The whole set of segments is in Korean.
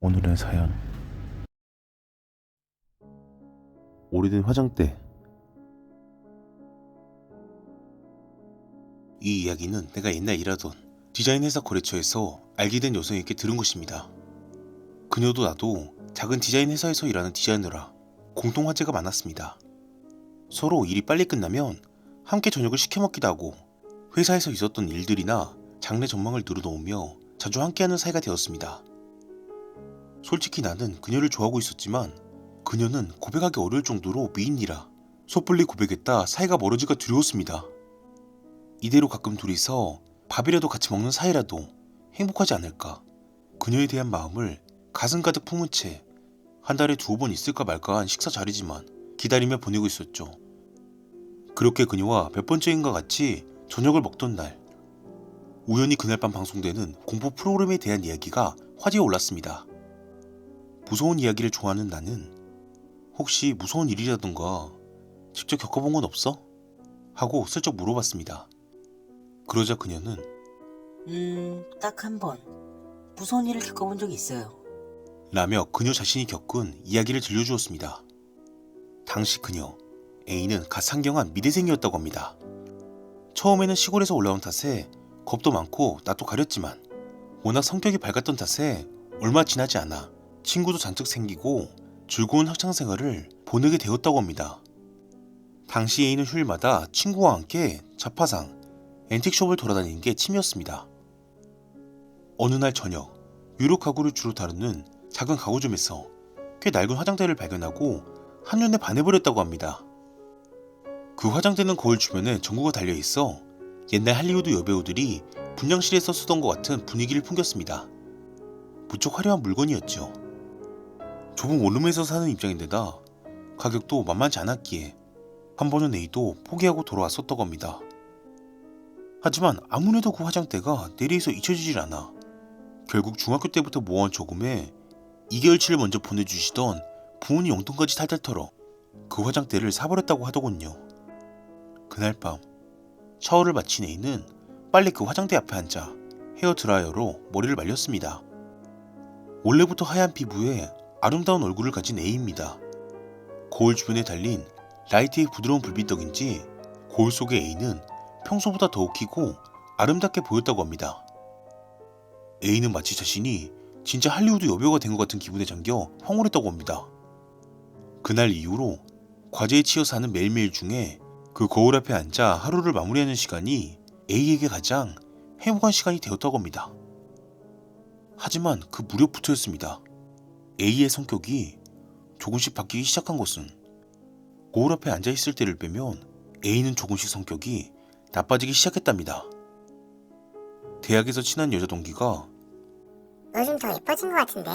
오늘의 사연. 오래된 화장대. 이 이야기는 내가 옛날 일하던 디자인 회사 거래처에서 알게 된 여성에게 들은 것입니다. 그녀도 나도 작은 디자인 회사에서 일하는 디자이너라 공통 화제가 많았습니다. 서로 일이 빨리 끝나면 함께 저녁을 시켜 먹기도 하고 회사에서 있었던 일들이나 장래 전망을 늘어놓으며 자주 함께하는 사이가 되었습니다. 솔직히 나는 그녀를 좋아하고 있었지만 그녀는 고백하기 어려울 정도로 미인이라 섣불리 고백했다 사이가 멀어지기가 두려웠습니다. 이대로 가끔 둘이서 밥이라도 같이 먹는 사이라도 행복하지 않을까. 그녀에 대한 마음을 가슴 가득 품은 채 한 달에 2번 있을까 말까 한 식사 자리지만 기다리며 보내고 있었죠. 그렇게 그녀와 몇 번째인가 같이 저녁을 먹던 날, 우연히 그날 밤 방송되는 공포 프로그램에 대한 이야기가 화제에 올랐습니다. 무서운 이야기를 좋아하는 나는 혹시 무서운 일이라던가 직접 겪어본 건 없어? 하고 슬쩍 물어봤습니다. 그러자 그녀는 딱 한 번 무서운 일을 겪어본 적이 있어요. 라며 그녀 자신이 겪은 이야기를 들려주었습니다. 당시 그녀 A는 갓 상경한 미대생이었다고 합니다. 처음에는 시골에서 올라온 탓에 겁도 많고 낯도 가렸지만 워낙 성격이 밝았던 탓에 얼마 지나지 않아 친구도 잔뜩 생기고 즐거운 학창생활을 보내게 되었다고 합니다. 당시 A는 휴일마다 친구와 함께 잡화상, 앤틱숍을 돌아다니는 게 취미였습니다. 어느 날 저녁, 유로 가구를 주로 다루는 작은 가구점에서 꽤 낡은 화장대를 발견하고 한눈에 반해버렸다고 합니다. 그 화장대는 거울 주변에 전구가 달려있어 옛날 할리우드 여배우들이 분장실에서 쓰던 것 같은 분위기를 풍겼습니다. 무척 화려한 물건이었죠. 좁은 원룸에서 사는 입장인데다 가격도 만만치 않았기에 한 번은 A도 포기하고 돌아왔었다고 합니다. 하지만 아무래도 그 화장대가 내리에서 잊혀지질 않아 결국 중학교 때부터 모아온 저금에 2개월치를 먼저 보내주시던 부모님 용돈까지 탈탈 털어 그 화장대를 사버렸다고 하더군요. 그날 밤 샤워를 마친 A는 빨리 그 화장대 앞에 앉아 헤어드라이어로 머리를 말렸습니다. 원래부터 하얀 피부에 아름다운 얼굴을 가진 A입니다. 거울 주변에 달린 라이트의 부드러운 불빛 덕인지 거울 속의 A는 평소보다 더욱 희고 아름답게 보였다고 합니다. A는 마치 자신이 진짜 할리우드 여배우가 된 것 같은 기분에 잠겨 황홀했다고 합니다. 그날 이후로 과제에 치여 사는 매일매일 중에 그 거울 앞에 앉아 하루를 마무리하는 시간이 A에게 가장 행복한 시간이 되었다고 합니다. 하지만 그 무렵부터였습니다. A의 성격이 조금씩 바뀌기 시작한 것은 거울 앞에 앉아있을 때를 빼면 A는 조금씩 성격이 나빠지기 시작했답니다. 대학에서 친한 여자 동기가 요즘 더 예뻐진 것 같은데?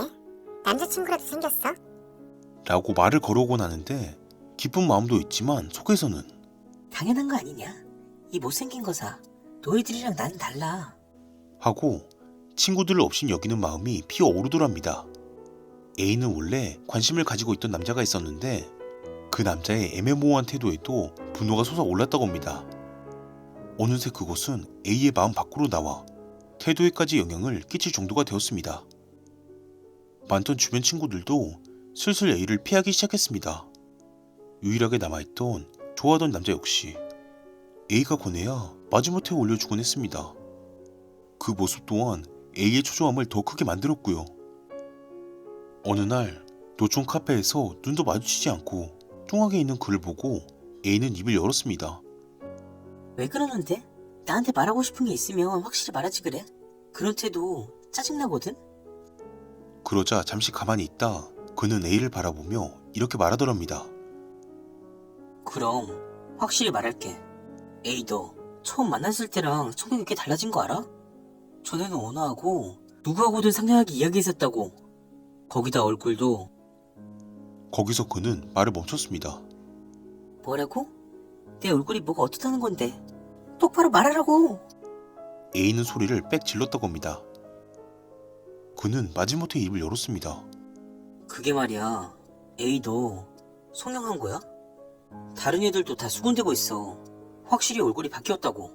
남자친구라도 생겼어? 라고 말을 걸어오곤 하는데 기쁜 마음도 있지만 속에서는 당연한 거 아니냐? 이 못생긴 거사. 너희들이랑 나는 달라. 하고 친구들을 없인 여기는 마음이 피어오르더랍니다. A는 원래 관심을 가지고 있던 남자가 있었는데 그 남자의 애매모호한 태도에도 분노가 솟아올랐다고 합니다. 어느새 그것은 A의 마음 밖으로 나와 태도에까지 영향을 끼칠 정도가 되었습니다. 많던 주변 친구들도 슬슬 A를 피하기 시작했습니다. 유일하게 남아있던 좋아하던 남자 역시 A가 권해야 마지못해 올려주곤 했습니다. 그 모습 또한 A의 초조함을 더 크게 만들었고요. 어느 날 노총 카페에서 눈도 마주치지 않고 뚱하게 있는 그를 보고 A는 입을 열었습니다. 왜 그러는데? 나한테 말하고 싶은 게 있으면 확실히 말하지 그래? 그런 태도 짜증나거든? 그러자 잠시 가만히 있다 그는 A를 바라보며 이렇게 말하더랍니다. 그럼 확실히 말할게. 에이, 너 처음 만났을 때랑 성격이 꽤 달라진 거 알아? 전에는 온화하고 누구하고든 상냥하게 이야기했었다고. 거기다 얼굴도. 거기서 그는 말을 멈췄습니다. 뭐라고? 내 얼굴이 뭐가 어떻다는 건데? 똑바로 말하라고. A는 소리를 빽 질렀다고 합니다. 그는 마지못해 입을 열었습니다. 그게 말이야, 에이, 너 성형한 거야? 다른 애들도 다 수군대고 있어. 확실히 얼굴이 바뀌었다고.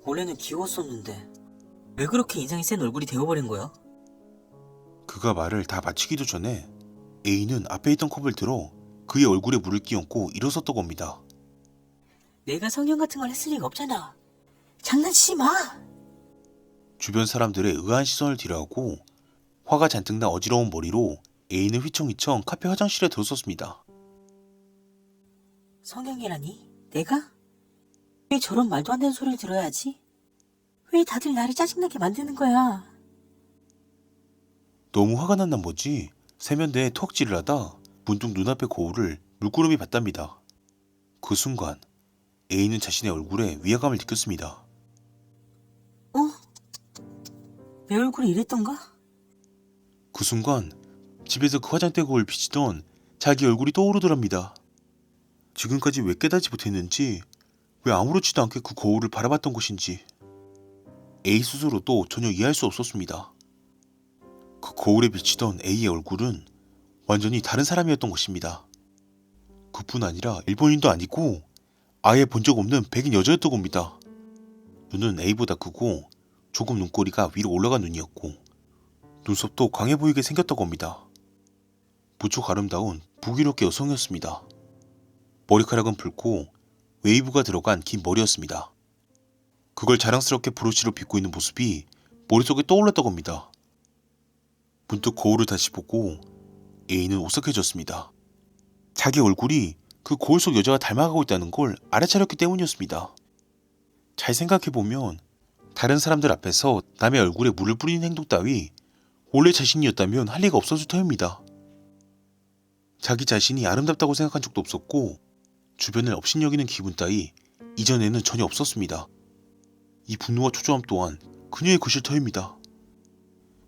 원래는 귀여웠었는데 왜 그렇게 인상이 센 얼굴이 되어버린 거야? 그가 말을 다 마치기도 전에 A는 앞에 있던 컵을 들어 그의 얼굴에 물을 끼얹고 일어섰다고 합니다. 내가 성형 같은 걸 했을 리가 없잖아. 장난치지 마. 주변 사람들의 의아한 시선을 뒤로하고 화가 잔뜩 나 어지러운 머리로 A는 휘청휘청 카페 화장실에 들어섰습니다. 성형이라니? 내가? 왜 저런 말도 안 되는 소리를 들어야지? 왜 다들 나를 짜증나게 만드는 거야? 너무 화가 난 나머지 세면대에 턱질을 하다 문득 눈앞의 거울을 물구름이 봤답니다. 그 순간 A는 자신의 얼굴에 위화감을 느꼈습니다. 내 얼굴이 이랬던가? 그 순간 집에서 그 화장대 거울 비치던 자기 얼굴이 떠오르더랍니다. 지금까지 왜 깨닫지 못했는지, 왜 아무렇지도 않게 그 거울을 바라봤던 것인지 A 스스로도 전혀 이해할 수 없었습니다. 그 거울에 비치던 A의 얼굴은 완전히 다른 사람이었던 것입니다. 그뿐 아니라 일본인도 아니고 아예 본 적 없는 백인 여자였던 겁니다. 눈은 A보다 크고 조금 눈꼬리가 위로 올라간 눈이었고 눈썹도 강해 보이게 생겼다고 합니다. 무척 아름다운 부귀롭게 여성이었습니다. 머리카락은 붉고 웨이브가 들어간 긴 머리였습니다. 그걸 자랑스럽게 브로치로 빗고 있는 모습이 머릿속에 떠올랐다고 합니다. 문득 거울을 다시 보고 A는 오싹해졌습니다. 자기 얼굴이 그 거울 속 여자와 닮아가고 있다는 걸 알아차렸기 때문이었습니다. 잘 생각해보면 다른 사람들 앞에서 남의 얼굴에 물을 뿌리는 행동 따위 원래 자신이었다면 할 리가 없었을 터입니다. 자기 자신이 아름답다고 생각한 적도 없었고 주변을 업신여기는 기분 따위 이전에는 전혀 없었습니다. 이 분노와 초조함 또한 그녀의 것일 터입니다.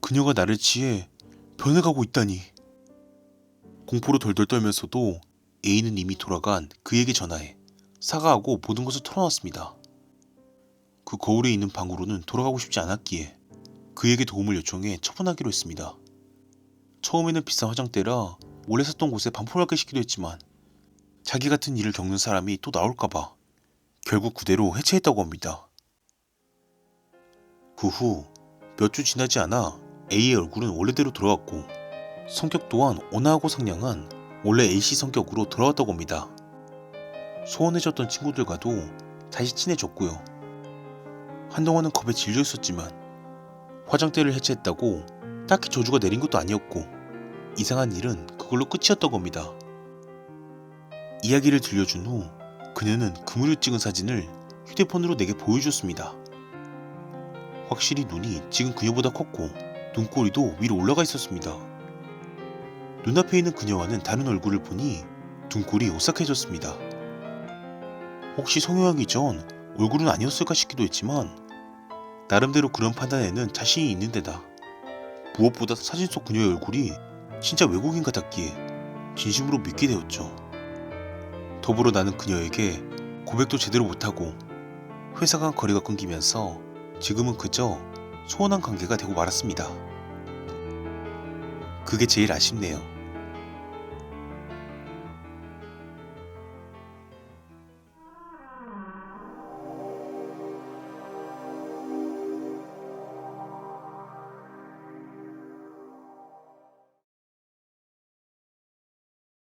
그녀가 나를 취해 변해가고 있다니. 공포로 덜덜 떨면서도 A는 이미 돌아간 그에게 전화해 사과하고 모든 것을 털어놨습니다. 그 거울에 있는 방으로는 돌아가고 싶지 않았기에 그에게 도움을 요청해 처분하기로 했습니다. 처음에는 비싼 화장대라 원래 샀던 곳에 반품할까 싶기도 했지만 자기 같은 일을 겪는 사람이 또 나올까봐 결국 그대로 해체했다고 합니다. 그 후 몇 주 지나지 않아 A의 얼굴은 원래대로 돌아왔고 성격 또한 온화하고 상냥한 원래 A씨 성격으로 돌아왔다고 합니다. 소원해졌던 친구들과도 다시 친해졌고요. 한동안은 겁에 질려 있었지만 화장대를 해체했다고 딱히 저주가 내린 것도 아니었고 이상한 일은 그걸로 끝이었다고 합니다. 이야기를 들려준 후 그녀는 그물을 찍은 사진을 휴대폰으로 내게 보여주었습니다. 확실히 눈이 지금 그녀보다 컸고 눈꼬리도 위로 올라가 있었습니다. 눈앞에 있는 그녀와는 다른 얼굴을 보니 눈꼴이 오싹해졌습니다. 혹시 성형하기 전 얼굴은 아니었을까 싶기도 했지만 나름대로 그런 판단에는 자신이 있는 데다 무엇보다 사진 속 그녀의 얼굴이 진짜 외국인 같았기에 진심으로 믿게 되었죠. 더불어 나는 그녀에게 고백도 제대로 못하고 회사간 거리가 끊기면서 지금은 그저 소원한 관계가 되고 말았습니다. 그게 제일 아쉽네요.